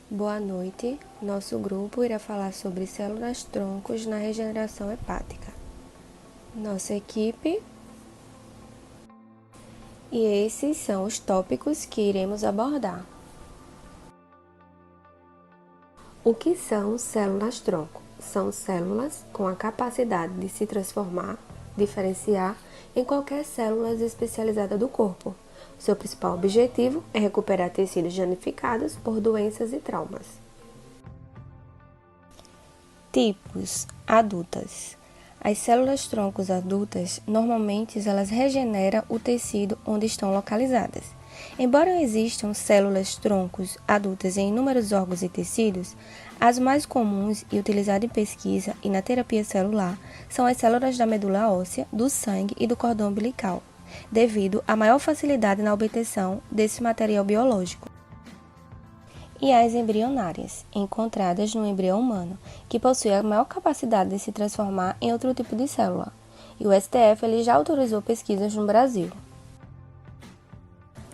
Boa noite. Nosso grupo irá falar sobre células-troncos na regeneração hepática. Nossa equipe. E esses são os tópicos que iremos abordar. O que são células-tronco? São células com a capacidade de se transformar, diferenciar em qualquer célula especializada do corpo. Seu principal objetivo é recuperar tecidos danificados por doenças e traumas. Tipos adultas. As células-troncos adultas, normalmente elas regeneram o tecido onde estão localizadas. Embora existam células-troncos adultas em inúmeros órgãos e tecidos, as mais comuns e utilizadas em pesquisa e na terapia celular são as células da medula óssea, do sangue e do cordão umbilical, devido à maior facilidade na obtenção desse material biológico. E as embrionárias, encontradas no embrião humano, que possui a maior capacidade de se transformar em outro tipo de célula. E o STF já autorizou pesquisas no Brasil.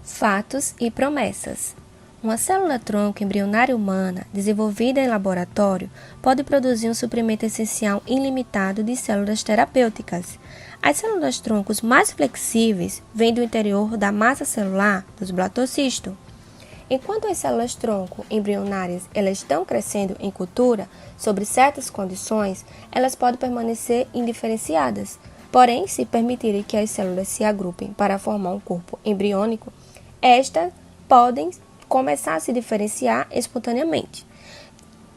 Fatos e promessas. Uma célula-tronco embrionária humana, desenvolvida em laboratório, pode produzir um suprimento essencial ilimitado de células terapêuticas. As células-troncos mais flexíveis vêm do interior da massa celular dos blastocisto. Enquanto as células-tronco embrionárias elas estão crescendo em cultura, sob certas condições, elas podem permanecer indiferenciadas. Porém, se permitirem que as células se agrupem para formar um corpo embriônico, estas podem começar a se diferenciar espontaneamente.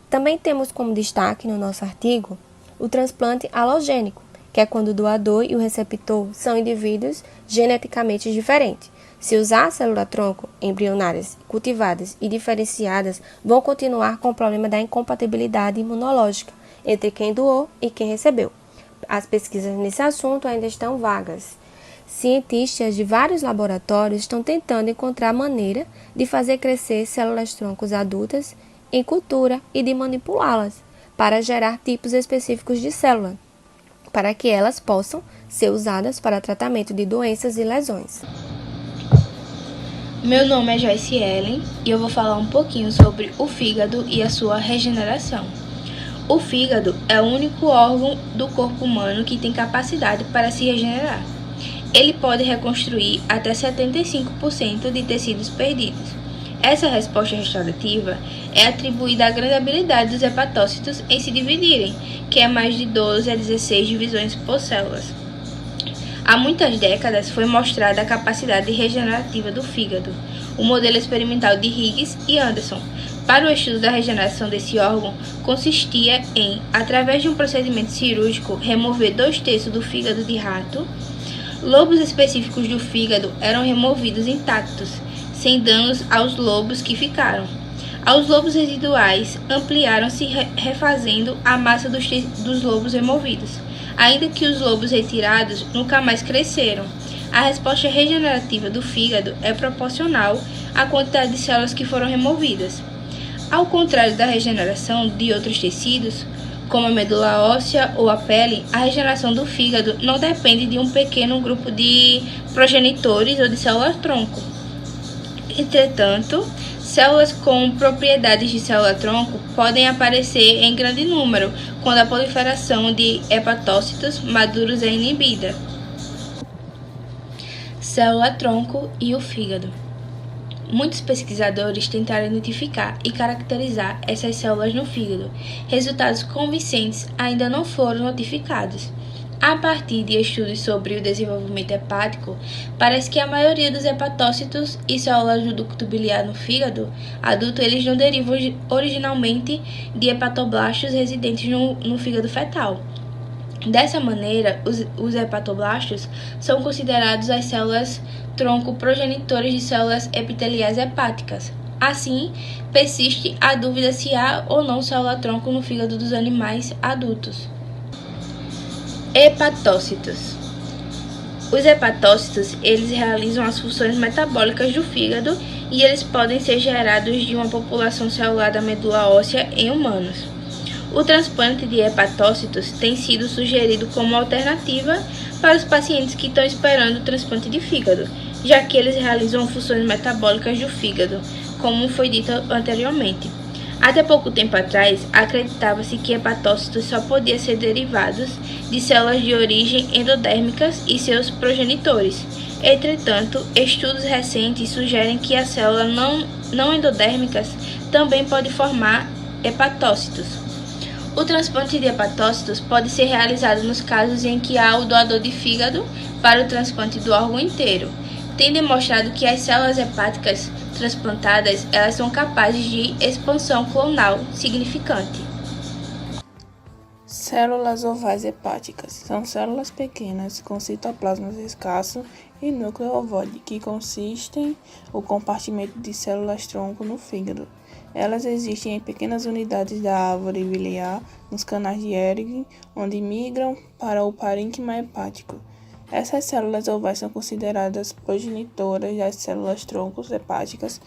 Também temos como destaque no nosso artigo o transplante alogênico, que é quando o doador e o receptor são indivíduos geneticamente diferentes. Se usar célula-tronco embrionárias cultivadas e diferenciadas, vão continuar com o problema da incompatibilidade imunológica entre quem doou e quem recebeu. As pesquisas nesse assunto ainda estão vagas. Cientistas de vários laboratórios estão tentando encontrar maneira de fazer crescer células-troncos adultas em cultura e de manipulá-las para gerar tipos específicos de célula, para que elas possam ser usadas para tratamento de doenças e lesões. Meu nome é Joyce Ellen e eu vou falar um pouquinho sobre o fígado e a sua regeneração. O fígado é o único órgão do corpo humano que tem capacidade para se regenerar. Ele pode reconstruir até 75% de tecidos perdidos. Essa resposta restaurativa é atribuída à grande habilidade dos hepatócitos em se dividirem, que é mais de 12 a 16 divisões por células. Há muitas décadas foi mostrada a capacidade regenerativa do fígado. O modelo experimental de Higgs e Anderson para o estudo da regeneração desse órgão consistia em, através de um procedimento cirúrgico, remover 2/3 do fígado de rato. Lobos específicos do fígado eram removidos intactos, sem danos aos lobos que ficaram. Aos lobos residuais, ampliaram-se refazendo a massa dos lobos removidos, ainda que os lobos retirados nunca mais cresceram. A resposta regenerativa do fígado é proporcional à quantidade de células que foram removidas. Ao contrário da regeneração de outros tecidos, como a medula óssea ou a pele, a regeneração do fígado não depende de um pequeno grupo de progenitores ou de células-tronco. Entretanto, células com propriedades de célula-tronco podem aparecer em grande número quando a proliferação de hepatócitos maduros é inibida. Célula-tronco e o fígado. Muitos pesquisadores tentaram identificar e caracterizar essas células no fígado. Resultados convincentes ainda não foram notificados. A partir de estudos sobre o desenvolvimento hepático, parece que a maioria dos hepatócitos e células do ducto biliar no fígado adulto eles não derivam originalmente de hepatoblastos residentes no fígado fetal. Dessa maneira, os hepatoblastos são considerados as células-tronco progenitores de células epiteliais hepáticas. Assim, persiste a dúvida se há ou não célula-tronco no fígado dos animais adultos. Hepatócitos. Os hepatócitos, eles realizam as funções metabólicas do fígado e eles podem ser gerados de uma população celular da medula óssea em humanos. O transplante de hepatócitos tem sido sugerido como alternativa para os pacientes que estão esperando o transplante de fígado, já que eles realizam funções metabólicas do fígado, como foi dito anteriormente. Até pouco tempo atrás, acreditava-se que hepatócitos só podiam ser derivados de células de origem endodérmicas e seus progenitores. Entretanto, estudos recentes sugerem que as células não endodérmicas também podem formar hepatócitos. O transplante de hepatócitos pode ser realizado nos casos em que há o doador de fígado para o transplante do órgão inteiro. Tem demonstrado que as células hepáticas transplantadas elas são capazes de expansão clonal significante. Células ovais hepáticas são células pequenas com citoplasmas escasso e núcleo ovoide que consistem o compartimento de células-tronco no fígado. Elas existem em pequenas unidades da árvore biliar nos canais de Erg, onde migram para o parênquima hepático. Essas células ovais são consideradas progenitoras das células-troncos hepáticas,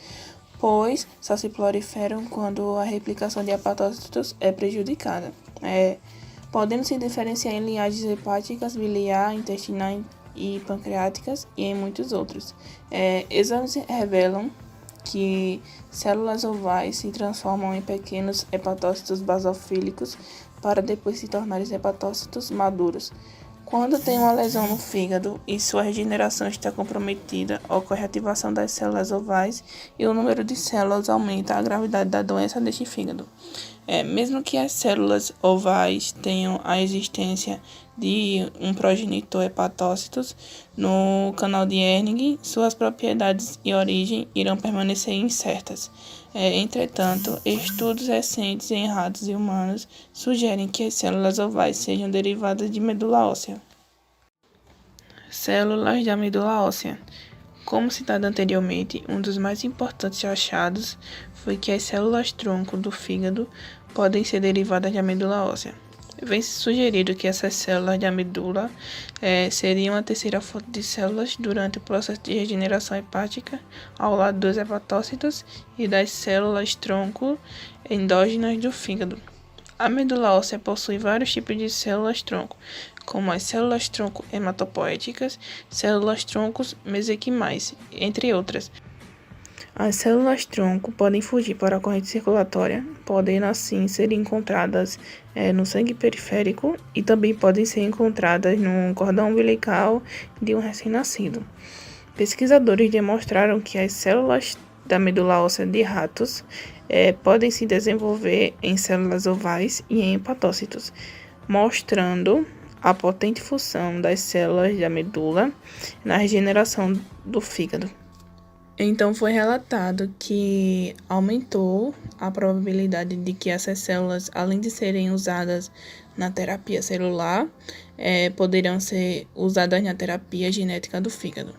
pois só se proliferam quando a replicação de hepatócitos é prejudicada. Podendo se diferenciar em linhagens hepáticas, biliar, intestinal e pancreáticas e em muitos outros. Exames revelam que células ovais se transformam em pequenos hepatócitos basofílicos para depois se tornarem hepatócitos maduros. Quando tem uma lesão no fígado e sua regeneração está comprometida, ocorre ativação das células ovais e o número de células aumenta a gravidade da doença deste fígado. Mesmo que as células ovais tenham a existência de um progenitor hepatócitos no canal de Ernig, suas propriedades e origem irão permanecer incertas. Entretanto, estudos recentes em ratos e humanos sugerem que as células ovais sejam derivadas de medula óssea. Células da medula óssea. Como citado anteriormente, um dos mais importantes achados foi que as células-tronco do fígado podem ser derivadas da medula óssea. Vem-se sugerido que essas células da medula seriam a terceira fonte de células durante o processo de regeneração hepática, ao lado dos hepatócitos e das células-tronco endógenas do fígado. A medula óssea possui vários tipos de células-tronco, como as células-tronco hematopoéticas, células-troncos mesenquimais, entre outras. As células-tronco podem fugir para a corrente circulatória, podendo assim ser encontradas no sangue periférico e também podem ser encontradas no cordão umbilical de um recém-nascido. Pesquisadores demonstraram que as células da medula óssea de ratos podem se desenvolver em células ovais e em hepatócitos, mostrando a potente função das células da medula na regeneração do fígado. Então, foi relatado que aumentou a probabilidade de que essas células, além de serem usadas na terapia celular, poderão ser usadas na terapia genética do fígado.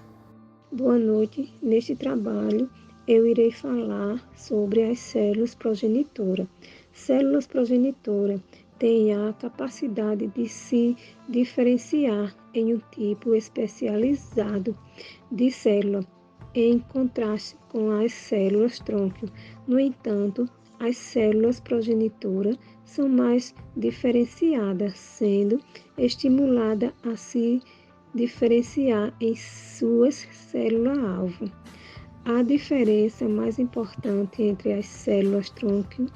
Boa noite. Neste trabalho, eu irei falar sobre as células progenitoras. Células progenitoras têm a capacidade de se diferenciar em um tipo especializado de célula, em contraste com as células-tronco. No entanto, as células progenitoras são mais diferenciadas, sendo estimuladas a se diferenciar em suas células-alvo. A diferença mais importante entre as células-tronco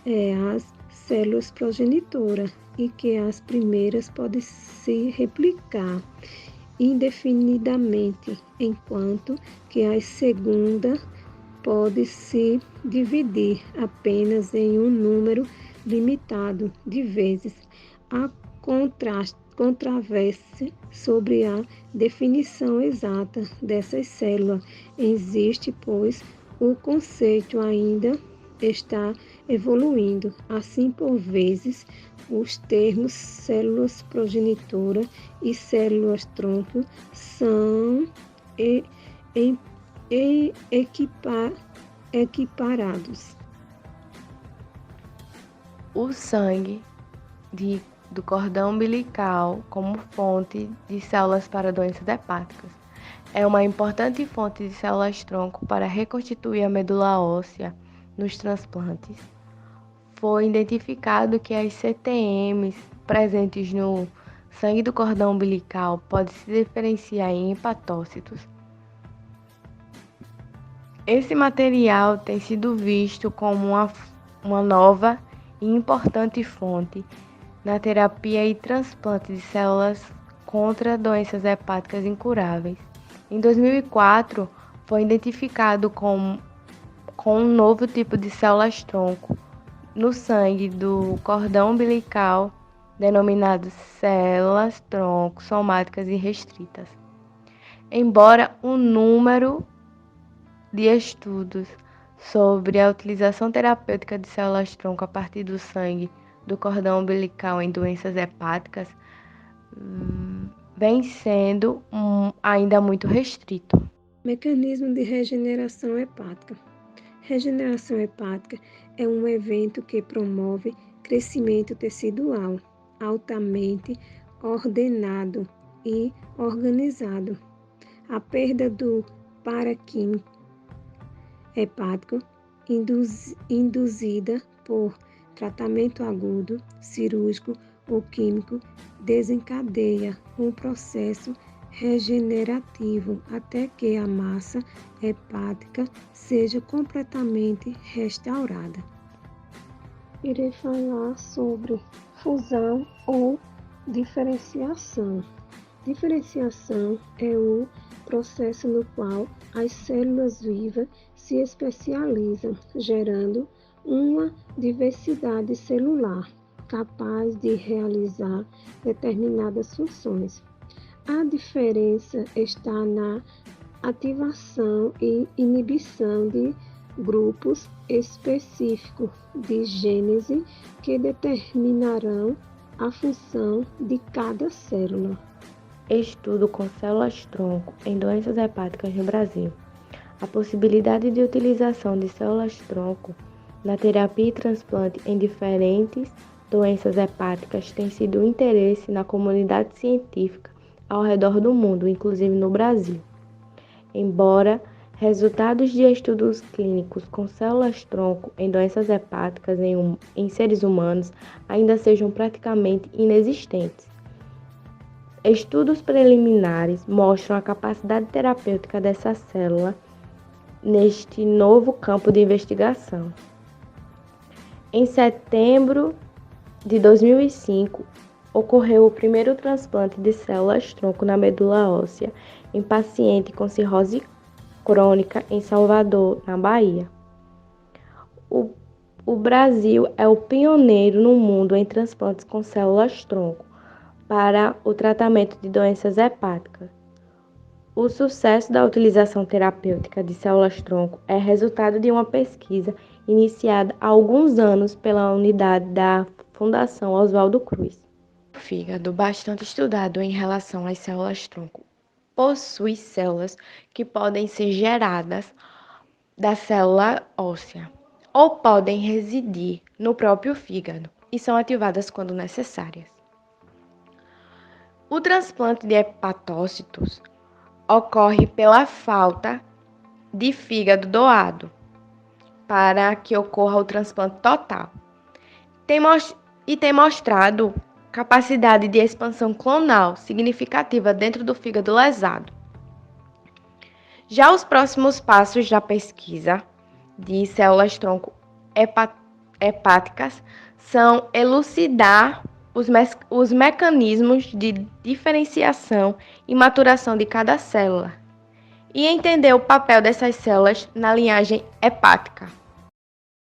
é as células progenitoras, e que as primeiras podem se replicar indefinidamente, enquanto que a segunda pode se dividir apenas em um número limitado de vezes. Há controvérsia sobre a definição exata dessas células. Existe, pois, o conceito ainda está evoluindo. Assim, por vezes, os termos células progenitoras e células-tronco são equiparados. O sangue do cordão umbilical como fonte de células para doenças hepáticas é uma importante fonte de células-tronco para reconstituir a medula óssea nos transplantes. Foi identificado que as CTMs presentes no sangue do cordão umbilical podem se diferenciar em hepatócitos. Esse material tem sido visto como uma nova e importante fonte na terapia e transplante de células contra doenças hepáticas incuráveis. Em 2004, foi identificado com um novo tipo de células-tronco no sangue do cordão umbilical, denominado células-tronco somáticas irrestritas. Embora o número de estudos sobre a utilização terapêutica de células-tronco a partir do sangue do cordão umbilical em doenças hepáticas vem sendo ainda muito restrito. Mecanismo de regeneração hepática. Regeneração hepática é um evento que promove crescimento tecidual altamente ordenado e organizado. A perda do paraquímico hepático induzida por tratamento agudo, cirúrgico ou químico desencadeia um processo regenerativo até que a massa hepática seja completamente restaurada. Irei falar sobre fusão ou diferenciação. Diferenciação é o processo no qual as células vivas se especializam, gerando uma diversidade celular capaz de realizar determinadas funções. A diferença está na ativação e inibição de grupos específicos de gênese que determinarão a função de cada célula. Estudo com células-tronco em doenças hepáticas no Brasil. A possibilidade de utilização de células-tronco na terapia e transplante em diferentes doenças hepáticas tem sido um interesse na comunidade científica ao redor do mundo, inclusive no Brasil. Embora resultados de estudos clínicos com células-tronco em doenças hepáticas em seres humanos ainda sejam praticamente inexistentes. Estudos preliminares mostram a capacidade terapêutica dessa célula neste novo campo de investigação. Em setembro de 2005, ocorreu o primeiro transplante de células-tronco na medula óssea em paciente com cirrose crônica em Salvador, na Bahia. O Brasil é o pioneiro no mundo em transplantes com células-tronco para o tratamento de doenças hepáticas. O sucesso da utilização terapêutica de células-tronco é resultado de uma pesquisa iniciada há alguns anos pela unidade da Fundação Oswaldo Cruz. O fígado, bastante estudado em relação às células-tronco, possui células que podem ser geradas da célula óssea ou podem residir no próprio fígado e são ativadas quando necessárias. O transplante de hepatócitos ocorre pela falta de fígado doado para que ocorra o transplante total. Tem mostrado capacidade de expansão clonal significativa dentro do fígado lesado. Já os próximos passos da pesquisa de células-tronco hepáticas são elucidar os mecanismos de diferenciação e maturação de cada célula e entender o papel dessas células na linhagem hepática.